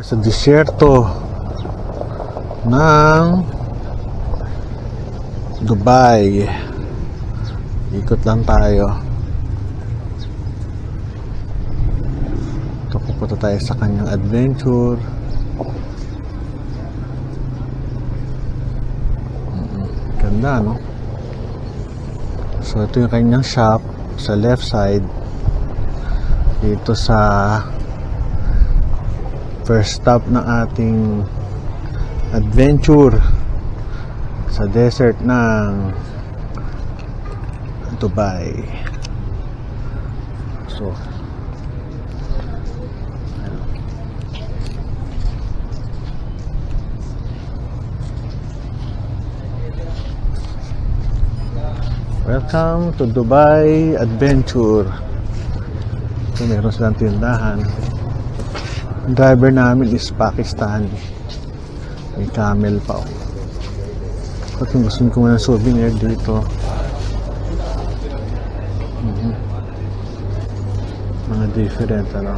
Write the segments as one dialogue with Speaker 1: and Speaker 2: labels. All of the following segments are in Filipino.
Speaker 1: sa disyerto ng Dubai. Ikot lang tayo. Ito, pupunta tayo sa kanyang adventure. Ganda, no? So ito yung kanyang shop sa left side dito sa first stop ng ating adventure sa desert ng Dubai. So welcome to Dubai Adventure. So, meron silang tindahan. Ang driver namin is Pakistani. May camel pa. At kung gusto ko ng souvenir dito. Mga different, ano,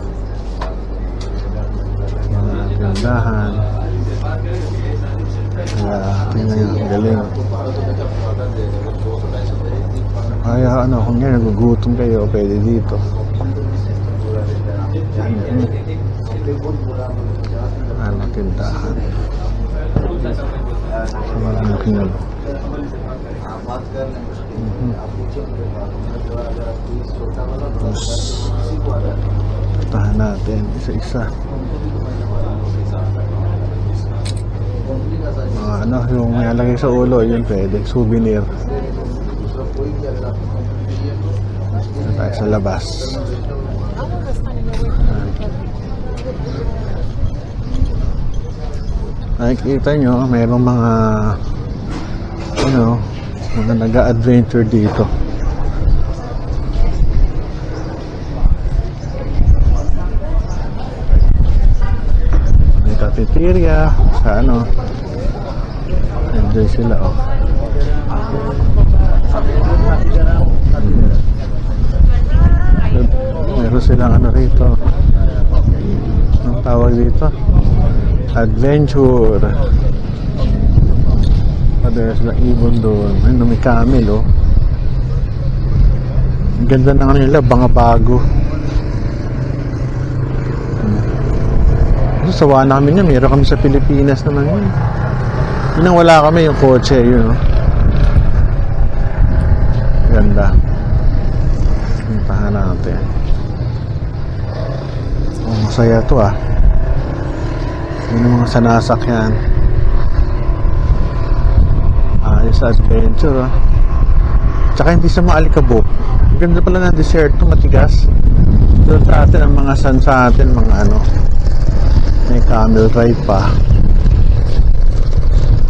Speaker 1: mga tindahan. Kaya tingnan nyo, galing. Kaya ano, kung yan nagugutom kayo, pwede dito. Ano, tindahan. Sa mga kinalo. Tapos tahan natin isa-isa. Ano, yung may alagay sa ulo, yun pwede, souvenir. Ito tayo sa labas. Nakikita nyo, mayroong mga ano, mga nag-adventure dito. May cafeteria sa ano, enjoy sila, oh. Meron silang ano rito, ang tawag dito, adventure. Meron silang ibon doon. Ayun, may camel, oh. Ang ganda na nila, mga bago. Sawa namin yun, meron kami sa Pilipinas naman yun. Yun ang wala kami, yung kotse, yun, oh. Ganda. Puntahan natin. Oh, masaya to, ah. Yun ang mga sanasakyan. Ayos sa adventure, ah. Tsaka hindi sa maalikabok. Ganda pala ng desierto, matigas. Doon sa atin, ang mga sun sa atin, mga ano, may camel ride pa.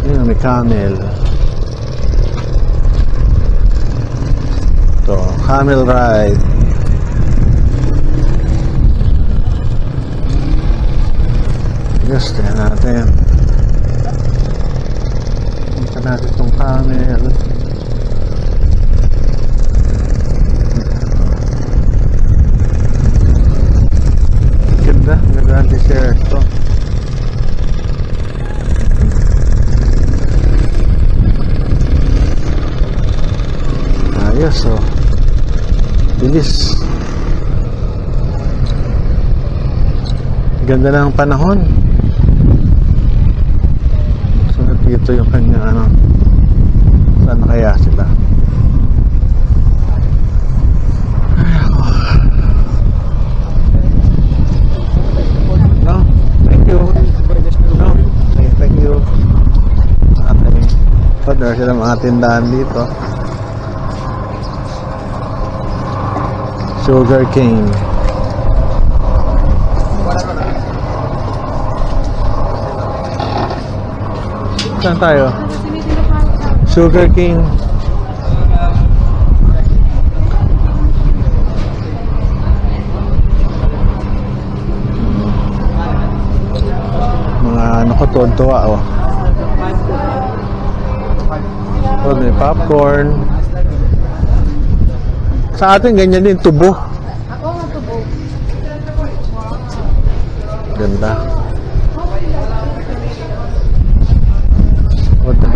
Speaker 1: Yun, may camel. Ito, camel ride. Yes, tingnan natin. Tingnan natin itong camel. Ganda, ganda ang desert ito. Ayos, oh. Bilis. Ganda ng panahon. So, dito yung kanya, ano, saan na kaya sila? No, thank you. No, thank you. Okay. So, there sila mga tindahan dito. Sugar cane. Saan tayo? Sugar cane. Mga ano ko, tontoa, oh. Oh, may popcorn. Sa atin ganyan din, tubo.
Speaker 2: Ako nga tubo.
Speaker 1: Ganda.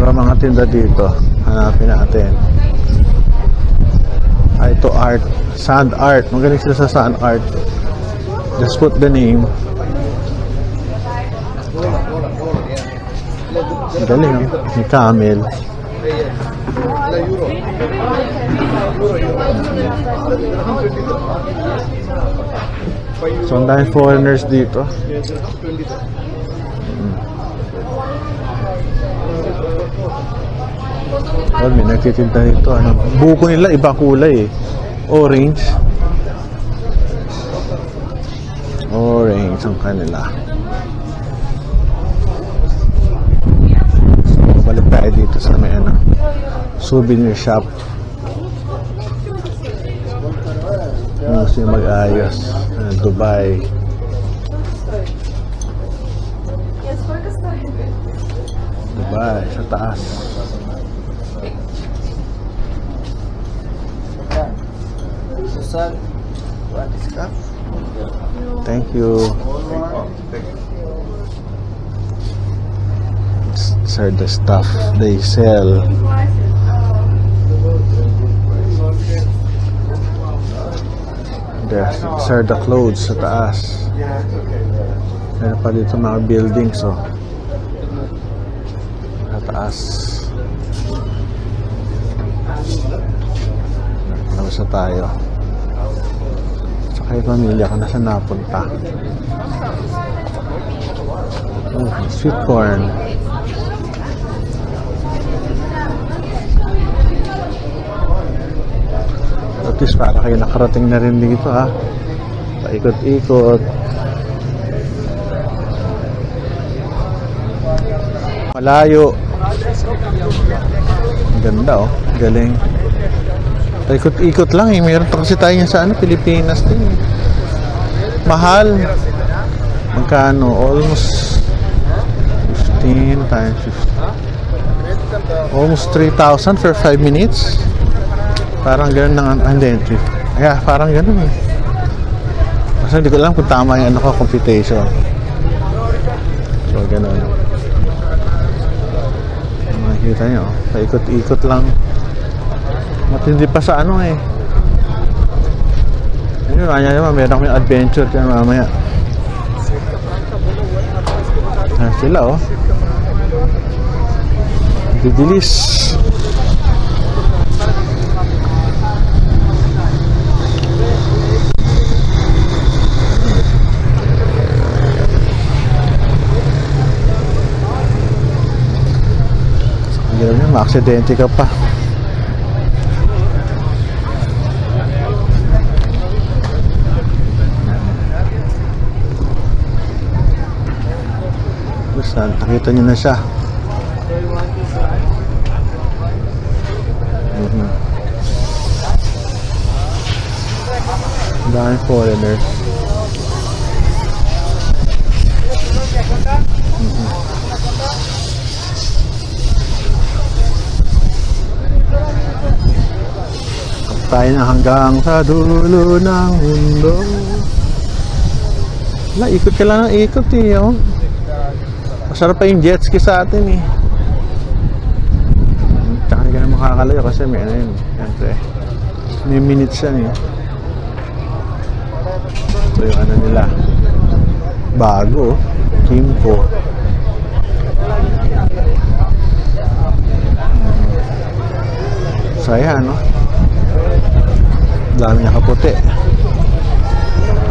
Speaker 1: ba mga tinda dito? Hanapin natin. Ito art. Sand art. Magaling sila sa sand art. Just put the name. Galing, oh. May camel. So, ang daming foreigners dito. Oh, may nagtitinda dito. Ano? Buko nila, iba kulay eh. Orange. Orange ang kanila. So, balik tayo dito sa may ano, souvenir shop. Gusto nyo mag-ayos. Dubai. Dubai, sa taas. Thank you. These are the stuff they sell. These are the clothes sa taas. Meron pa dito mga buildings, oh. Sa taas. Labas na tayo. Sa kayo pamilya ka na sa napunta. Oh, sweet corn. At least para kayo nakarating na rin dito, ha. Paikot-ikot. Malayo. Ang ganda, oh. Galing. Paikot-ikot lang, eh. Meron pa kasi tayo sa ano, Pilipinas din, eh. Mahal. Magkano? Almost 15 times 50. Almost 3,000 for 5 minutes. Parang gano'n ng hindi. Yeah, parang gano'n eh. Kasi hindi ko alam kung tama yung ano ko, computation. So, gano'n. Makikita nyo, paikot-ikot lang. Matindi pa sa ano eh. Yun, kanya naman, meron kami adventure dyan mamaya. Sila, oh. Bibilis. Gano'n yun, ma-aksidente ka pa. Saan? Nakita nyo na siya. Daming foreigners. Tayo na hanggang sa dulo ng mundo. Wala, ikot ka lang ng ikot eh, oh. Masarap pa yung jet ski sa atin eh. Tsaka hindi ka na makakalayo kasi may ano yun. Siyempre, may minutes yan eh. Ito yung ano nila. Bago, Kimco. Saya, no? Dami nakaputi.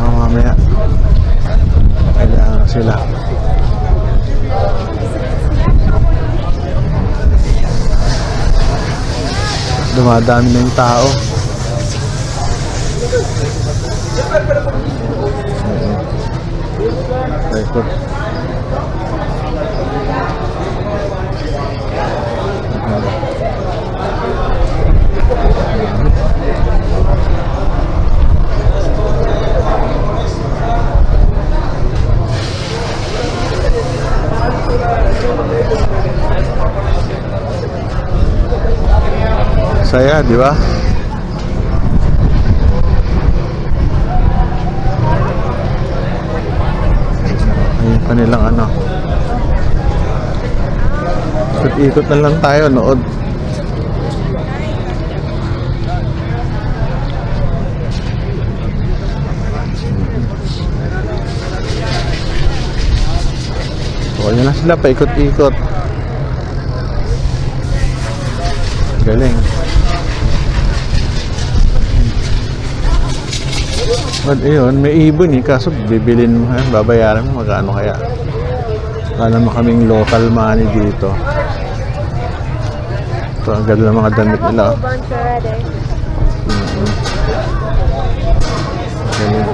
Speaker 1: Mamaya kailangan sila. Dumadami na yung tao. Ikot. Saya, di ba? Ayun pa nilang ano. Ikot-ikot na lang tayo, nood. O, yan na sila, paikot-ikot. Galing. But yun, may ibon eh, kaso bibilin mo, babayaran mo, magkano kaya? Wala naman kaming local money dito. Ito, ang ganda ng mga damit nila. Galing.